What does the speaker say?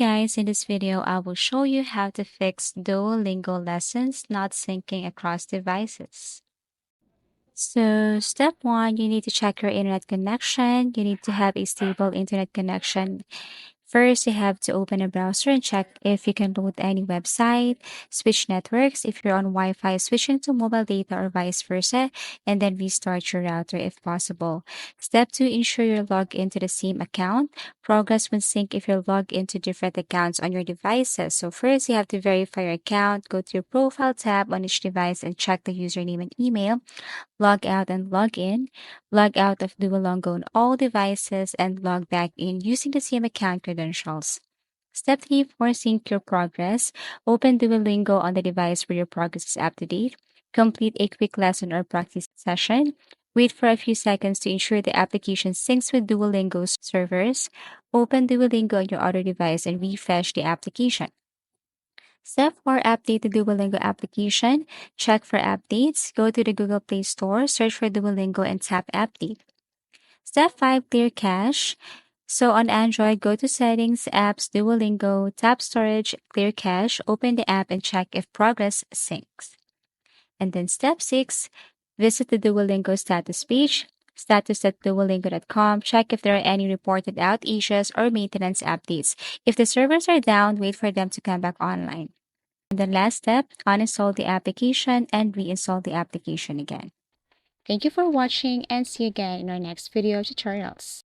Guys, in this video, I will show you how to fix Duolingo lessons not syncing across devices. So, step one, you need to check your internet connection. You need to have a stable internet connection. First, you have to open a browser and check if you can load any website, switch networks if you're on Wi Fi, switching to mobile data or vice versa, and then restart your router if possible. Step two, ensure you're logged into the same account. Progress will sync if you're logged into different accounts on your devices. So, first, you have to verify your account, go to your profile tab on each device and check the username and email. Log out and log in, log out of Duolingo on all devices, and log back in using the same account credentials. Step 3, for sync your progress. Open Duolingo on the device where your progress is up to date. Complete a quick lesson or practice session. Wait for a few seconds to ensure the application syncs with Duolingo's servers. Open Duolingo on your other device and refresh the application. Step 4, update the Duolingo application. Check for updates. Go to the Google Play Store, search for Duolingo, and tap Update. Step 5, clear cache. So on Android, go to Settings, Apps, Duolingo, tap Storage, clear cache, open the app, and check if progress syncs. And then step 6, visit the Duolingo status page. Status.duolingo.com. Check if there are any reported outages or maintenance updates. If the servers are down, wait for them to come back online. And the last step, uninstall the application and reinstall the application again. Thank you for watching and see you again in our next video tutorials.